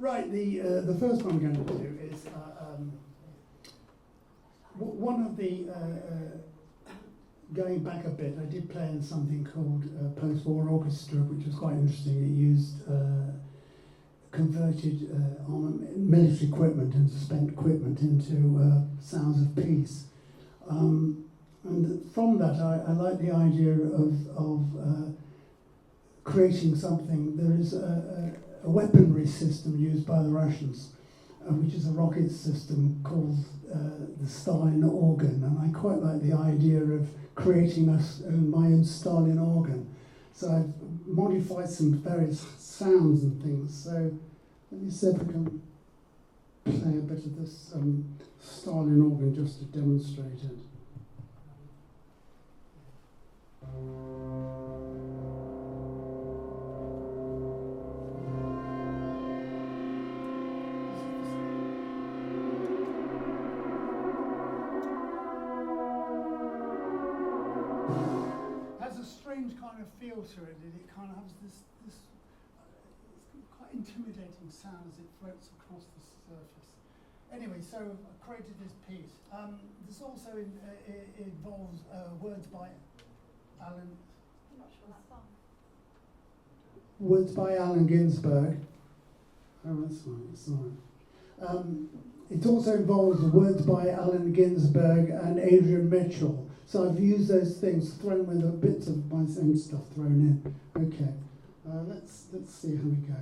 Right, the first one I'm going to do is one of the, going back a bit, I did play in something called Post-War Orchestra, which was quite interesting. It used converted military equipment and spent equipment into sounds of peace. And from that, I like the idea of creating something. There is a weaponry system used by the Russians, which is a rocket system called the Stalin organ, and I quite like the idea of creating my own Stalin organ. So I've modified some various sounds and things. So let me see if I can play a bit of this Stalin organ just to demonstrate it. Has a strange kind of feel to it. It kind of has this quite intimidating sound as it floats across the surface. Anyway, so I created this piece. This also involves words by Allen. I'm not sure the song. Words by Allen Ginsberg. Oh, that's fine. It's all right. It also involves words by Allen Ginsberg and Adrian Mitchell. So I've used those things, thrown with bits of my own stuff thrown in. Okay, let's see how we go.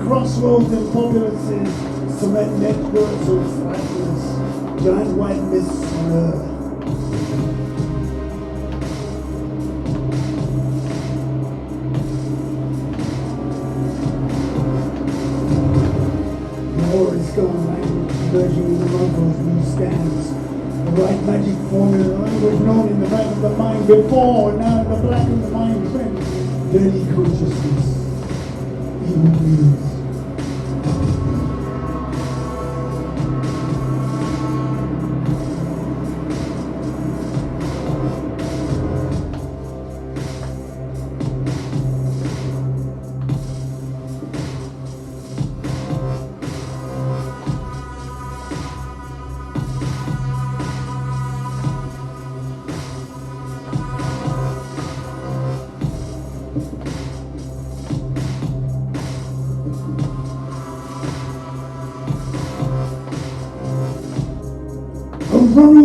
Crossroads and populices, cement networks of flatness, giant white mists blur. The war is gone, merging in the mongrels, new stands. The right magic formula, language known in the back of the mind before, now in the black of the mind print. Dirty consciousness, evil news.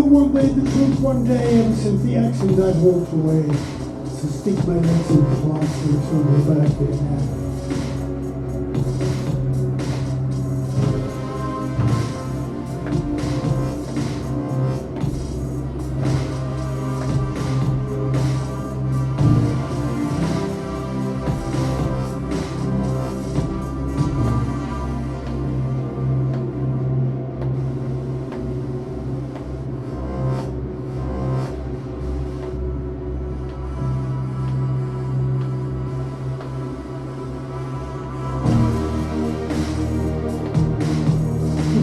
one day, the truth one day, and since the actions I've walked away, so stick my legs in plaster until we're back there now.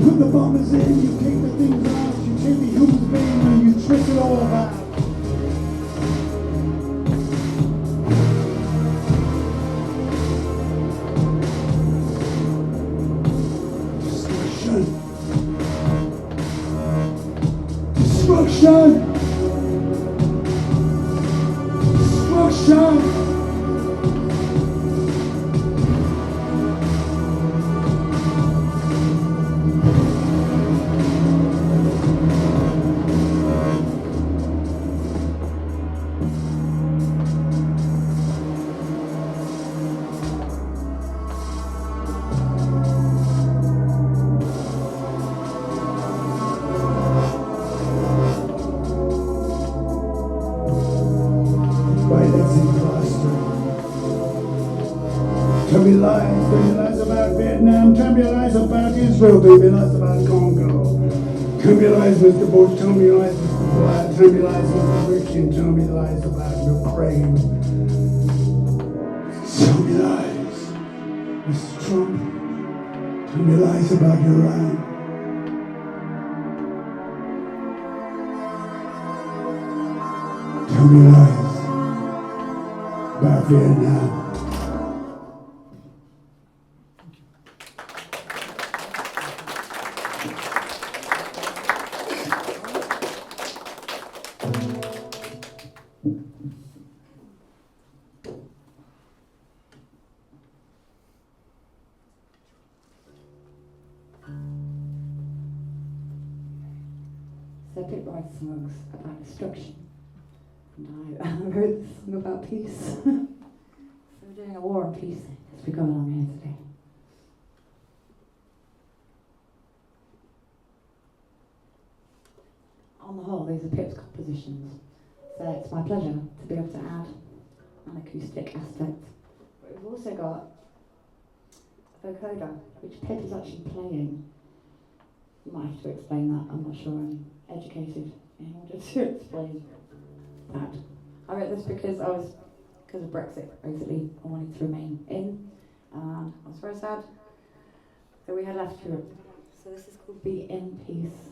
Put the bombers in, you take the things out, you take the human being and you twist it all about. Destruction. Destruction. Destruction. Tell me lies about Vietnam, tell me lies about Israel, tell me lies about Congo. Tell me lies, Mr. Bush, tell me lies, Mr. Blair, tell me lies, Mr. Richard, tell me lies about Ukraine. Tell me lies, Mr. Trump, tell me lies about Iran. Tell me lies about Vietnam. So I picked write songs about destruction, and I wrote this song about peace. So we're doing a war and peace as we go along here today. On the whole, these are Pip's compositions, so it's my pleasure to be able to add an acoustic aspect. But we've also got a vocoder, which Pip is actually playing. You might have to explain that, I'm not sure I'm educated in order to explain that. I wrote this because of Brexit, basically. I wanted to remain in, and I was very sad that we had left Europe. So this is called Be in Peace.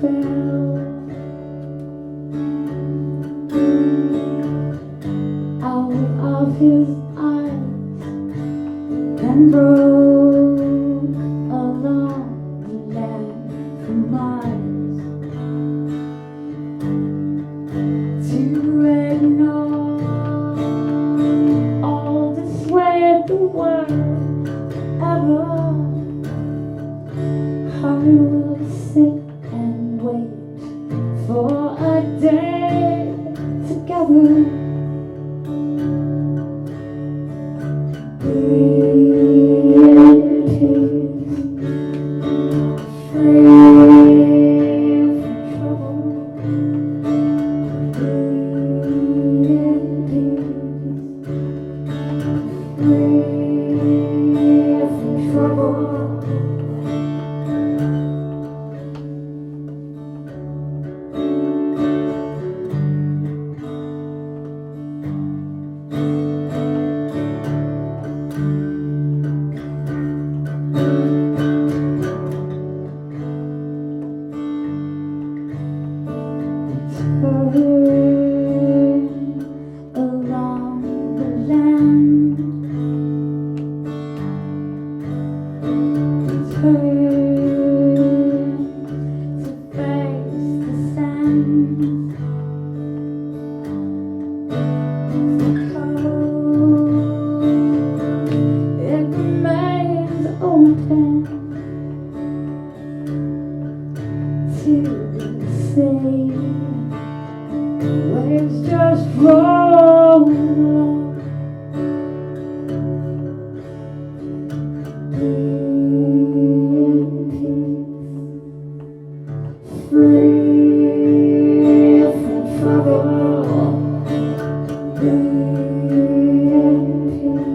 fell out of his eyes and broke along the land for miles to ignore all the sway of the world ever. Heart will sit and wait for a day together. Along the land, turn to face the sand. The coast, it remains open to the sea. Waves just roll along. Be in peace, free from trouble. Be in peace,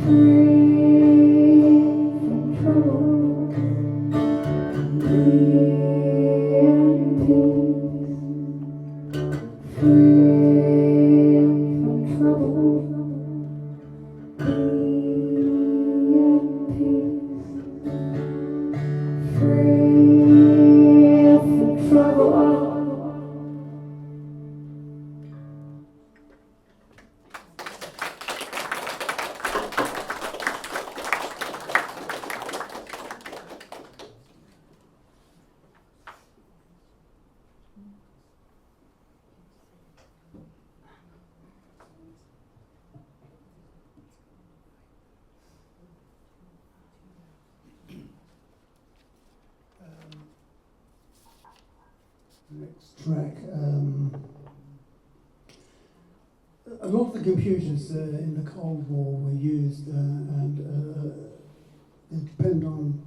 free from trouble. Be in peace, free from trouble. Be in peace, free from trouble. Next track. A lot of the computers in the Cold War were used, and they depend on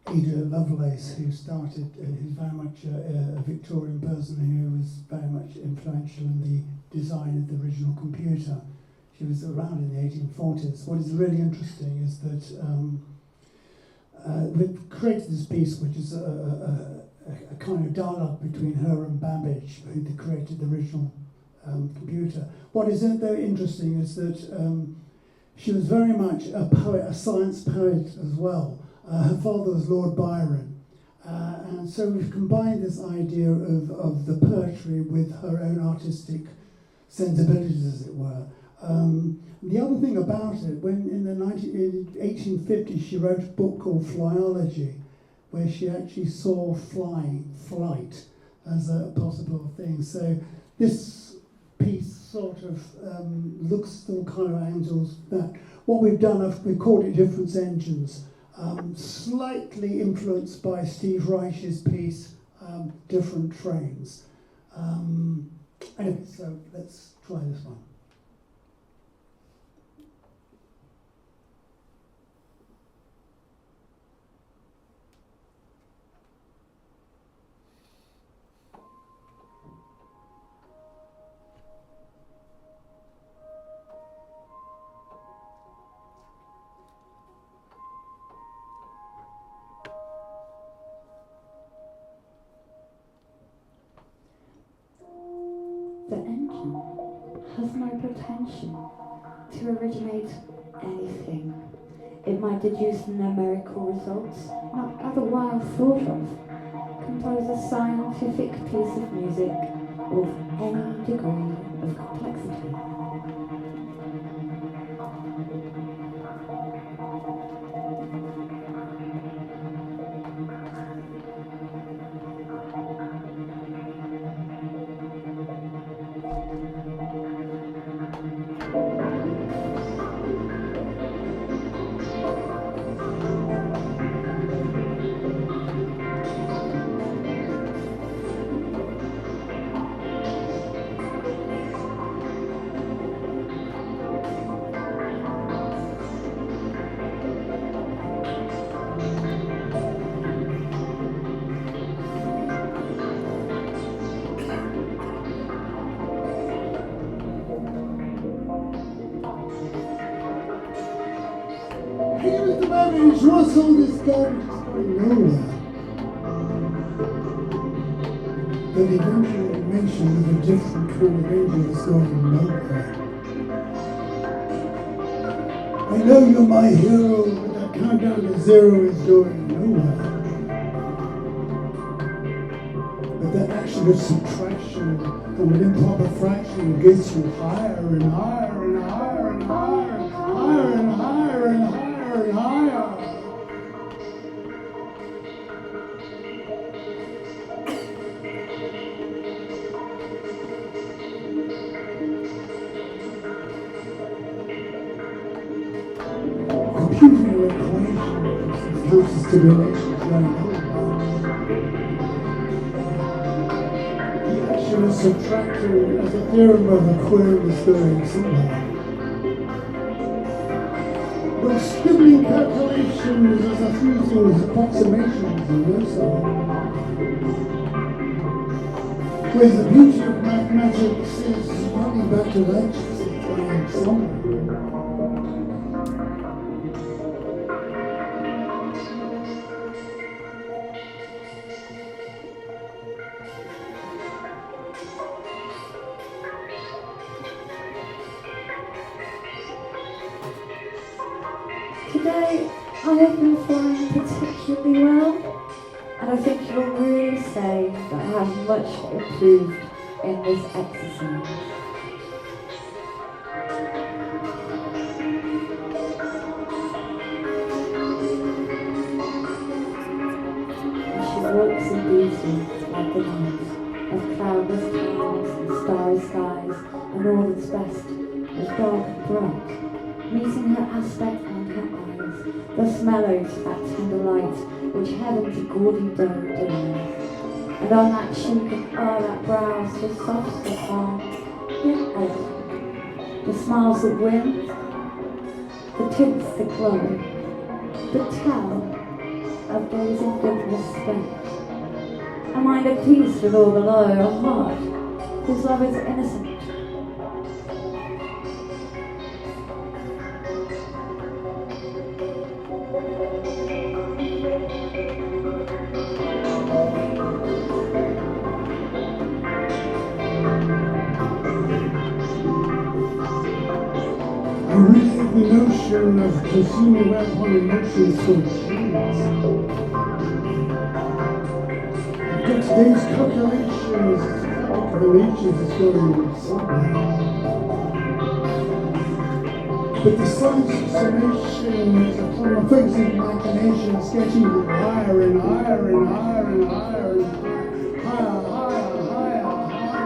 Ada Lovelace, who started, who's very much a Victorian person who was very much influential in the design of the original computer. She was around in the 1840s. What is really interesting is that we've created this piece, which is a kind of dialogue between her and Babbage, who created the original computer. What is very interesting is that she was very much a poet, a science poet as well. Her father was Lord Byron. And so we've combined this idea of the poetry with her own artistic sensibilities, as it were. The other thing about it, when in the 1850s she wrote a book called Flyology, where she actually saw flight as a possible thing. So this piece sort of looks through kind of angles that what we've done, we called it Difference Engines, slightly influenced by Steve Reich's piece, Different Trains. Anyway, so let's try this one. The engine has no pretension to originate anything. It might deduce numerical results not otherwise thought of. Compose a scientific piece of music of any degree of complexity. Here's the marriage, what's all this garbage? It's going nowhere. But eventually mentioned of a different kind of engine that's going nowhere. I know you're my hero, but that countdown to zero is going nowhere. But that action of subtraction from an improper fraction gets you higher and higher and higher and higher and higher and higher and higher and higher. Computing equations and closest stimulations going over. The action of subtraction as a theorem of Aquarius going somewhere. Well, scribbling calculations as a few things, approximations and so on. Whereas the beauty of mathematics is running back to Leicester, it's going somewhere. Today, I have been flying particularly well, and I think you'll really say that I have much improved in this exercise. And she walks in beauty like the night, of cloudless clouds and starry skies, and all that's best is dark and bright, meeting her aspect and her eyes, thus mellowed to that tender light which heaven's gaudy dome denies. And on that cheek and o'er that brow, so soft, so calm, yet elegant, the smiles that win, the tints that glow, that tell of days in goodness spent. A mind at peace with all below, a heart whose love is innocent. I really have the notion of consuming whereupon emotions for cheese. I've got today's calculations, calculations is going somewhere. But the science of summation is upon my focusing imagination, it's getting higher and higher and higher and higher and higher, higher, higher, higher, higher.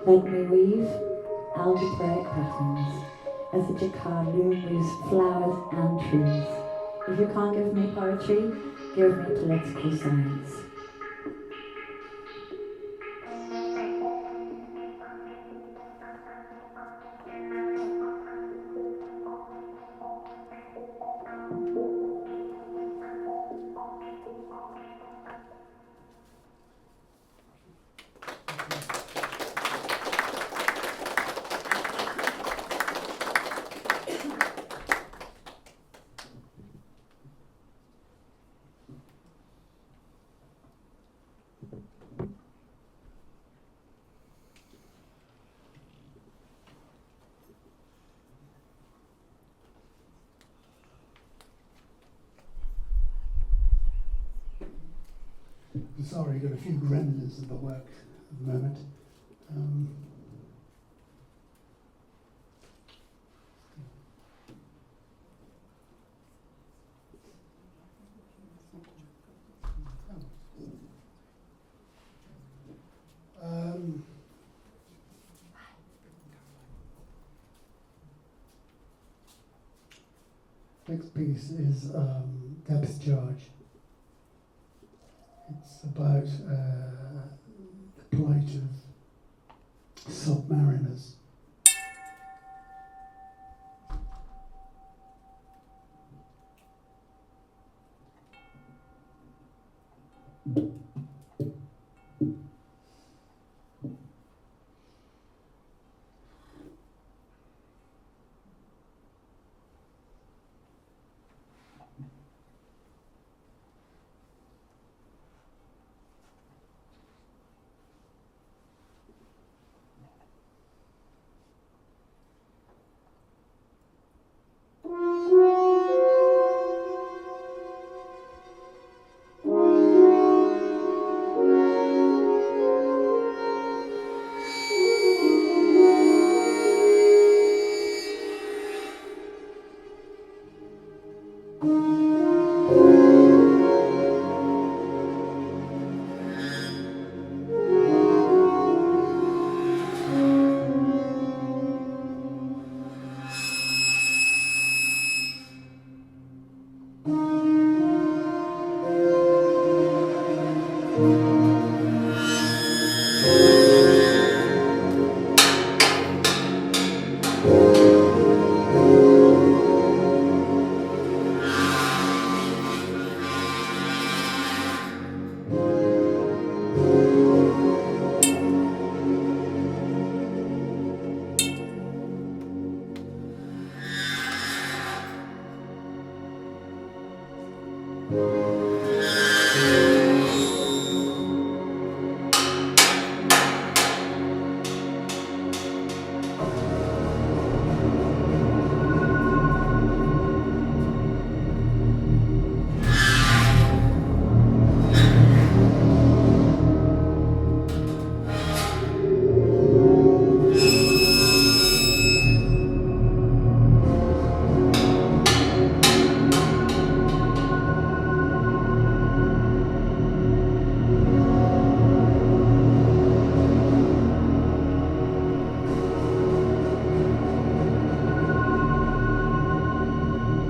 Let me weave algebraic patterns as the jacquard loom weaves flowers and trees. If you can't give me poetry, give me political science. sorry, got a few remnants of the work at the moment. Next piece is Depth Charge. It's about the plight of submariners.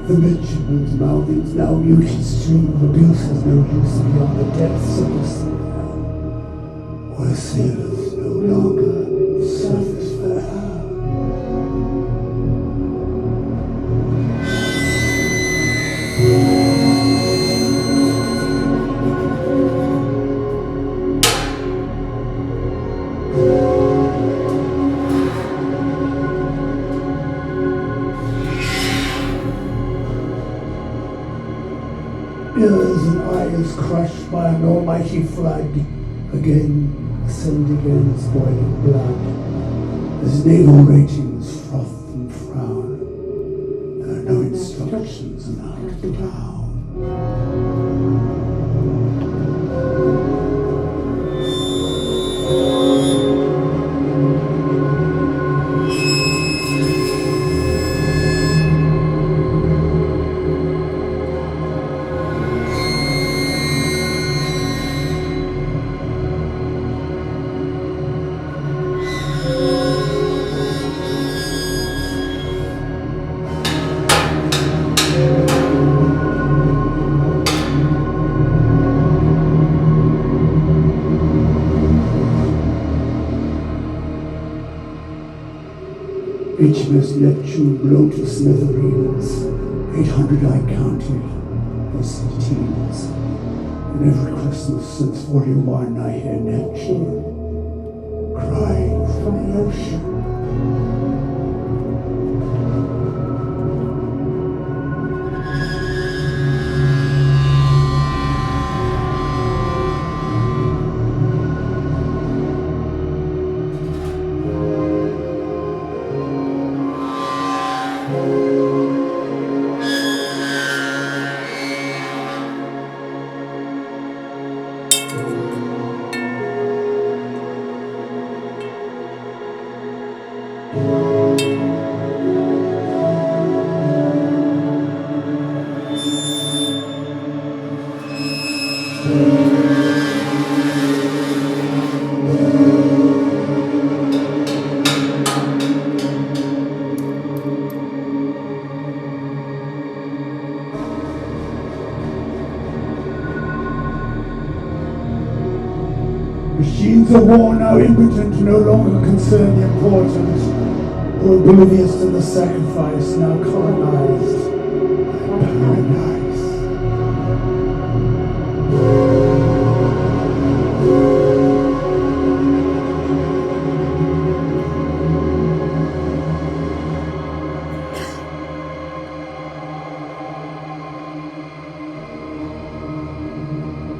The midshipman's mouthings now mute his stream of abuse has no use beyond the depths of the sea, where sailors no longer surface fair. Ears and eyes crushed by an almighty flood, again ascend again its boiling blood. As naval ratings froth and frown, there are no instructions on how to drown. HMS Neptune blown to smithereens, 800 I counted, mostly teens. And every Christmas since 41 I hear Neptune crying from the ocean. Machines of war now impotent, no longer concern the important, or oblivious to the sacrifice, now colonized by paradise.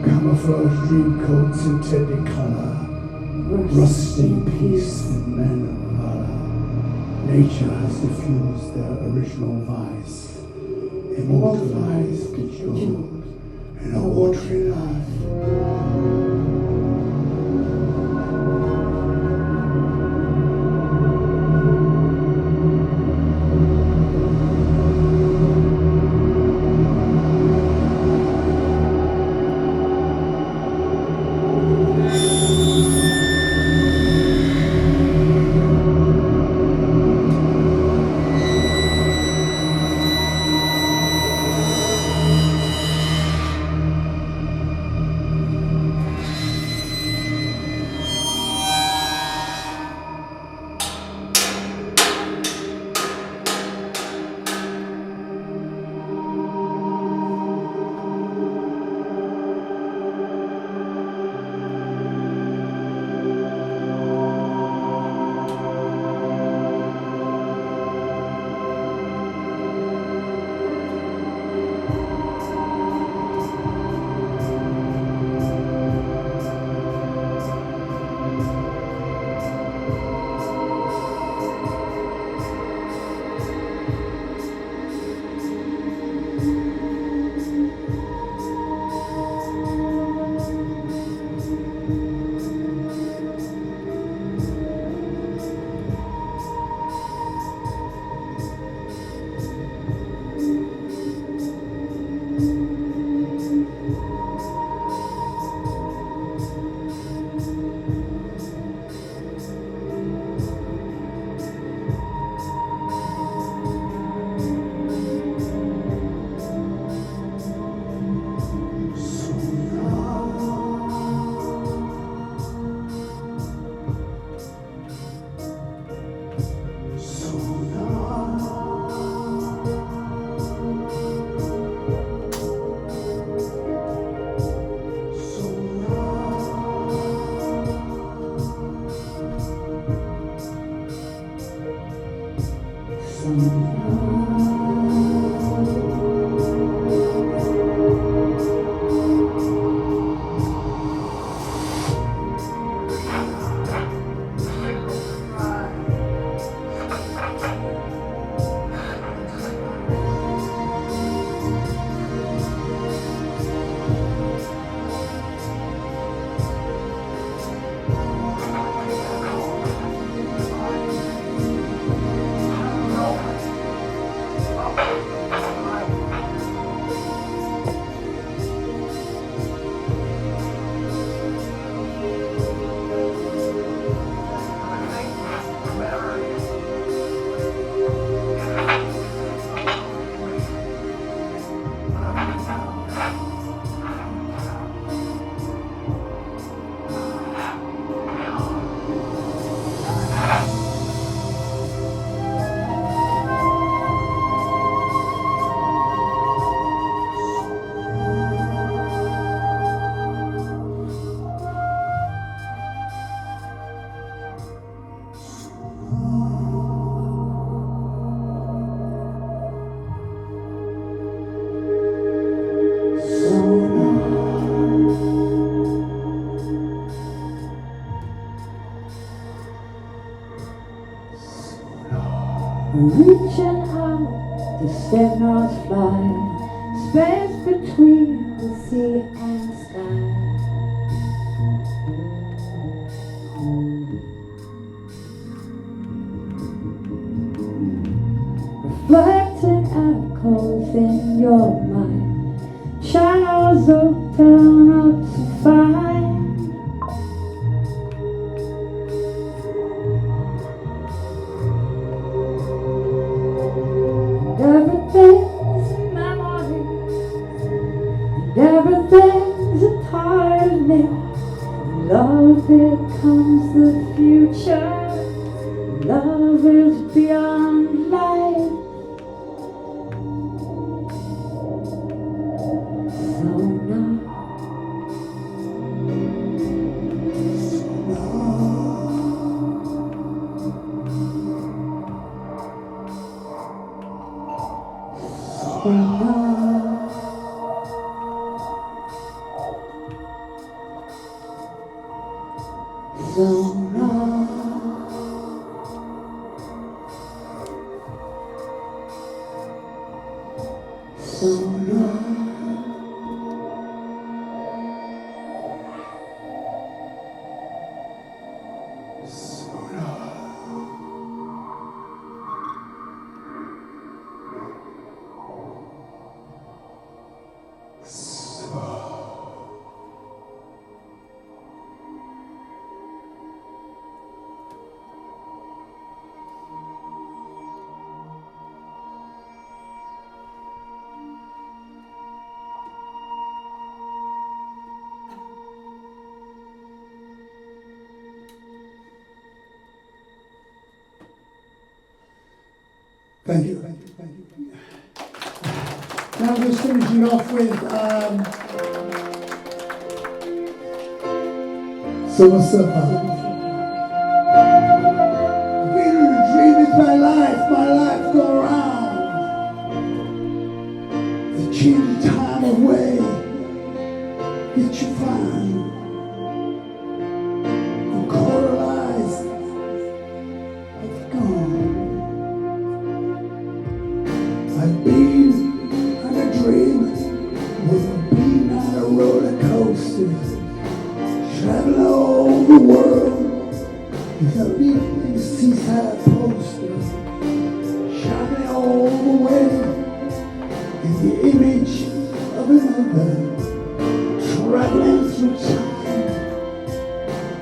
Camouflage dream coats intended color, rusting peace in men of valor. Nature has diffused their original vice, immortalized, bejeweled in a watery life. Reaching out, the signals fly, space between the sea and sky. reflecting echoes in your mind. Shadows open up to find everything's a memory, and everything's a part of me. Love becomes the future. Love is beyond life. So now, so now, so now. So long, so long, Thank you. Now just finishing off with Silver Surfer. I've been in a dream, it's my life go round. The changing time away that you find. The coral eyes have gone. I've been on a dream, with a being on a roller coaster, traveling all the world, with a big seaside poster, shining all the way, in the image of another, traveling through time,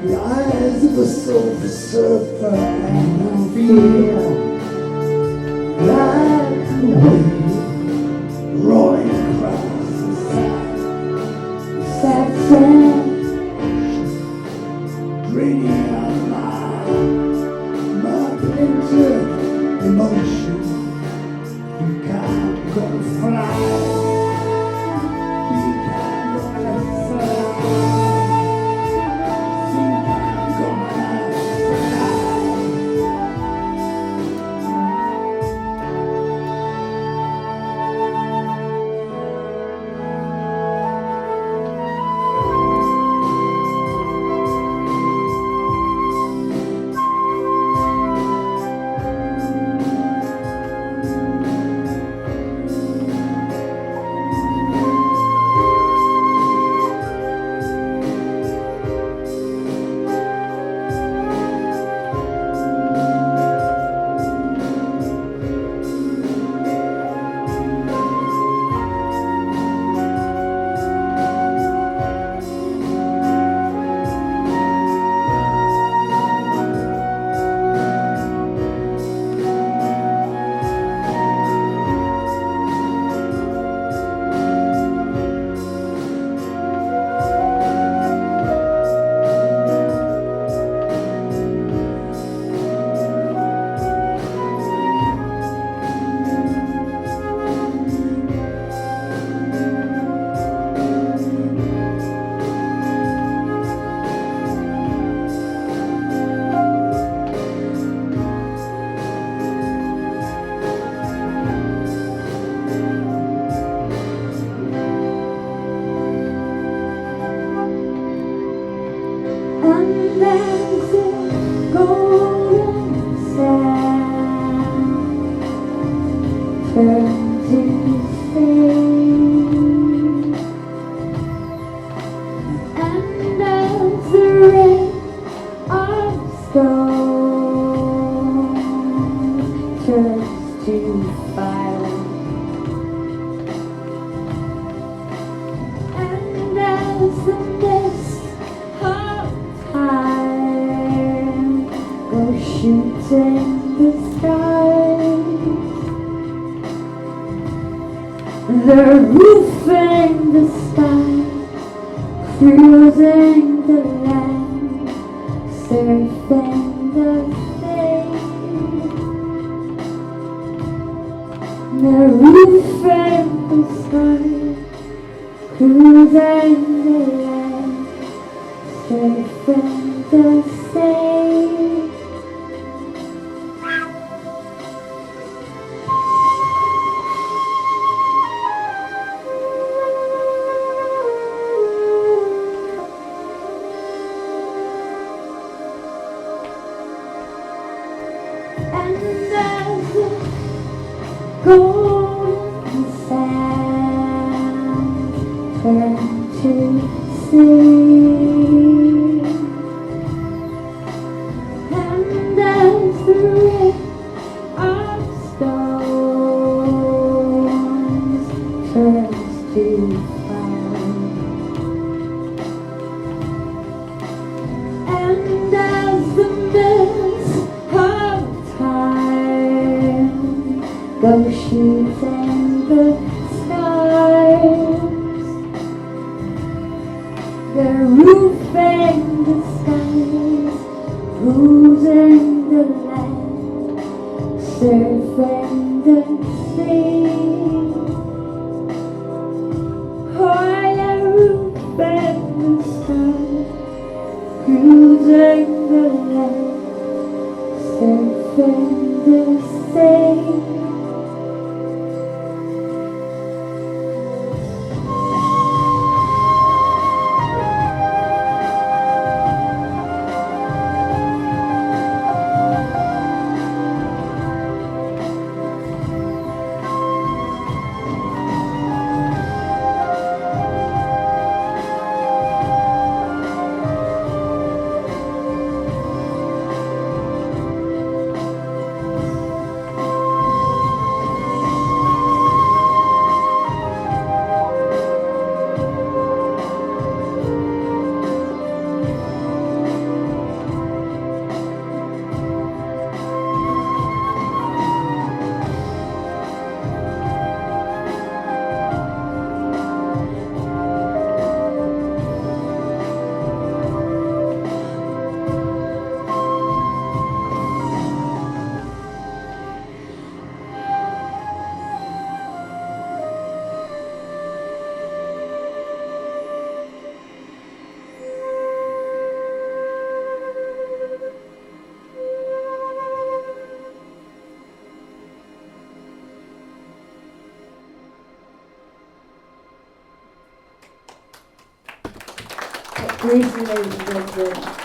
the eyes of a silver surfer, and I feel like a wave rolling across the sad sand, draining out my picture emotion. Think I'm gonna fly. Think I'm gonna fly. Think I'm gonna fly. Turns to fire. And as the mist of time goes shooting the sky, the roof in the sky, cruising the land, surfing the sea. The roof in the sky, cruising the land, surfing the sea. And as the golden sand turns to sea, and as the rift of stones turns to fire, and as the mist of time goes shooting the skies, the roof in the skies, cruising the land, surfing the sea. Oh, the roof in the sky, cruising the land, surfing the sea. Greasley, ladies and gentlemen.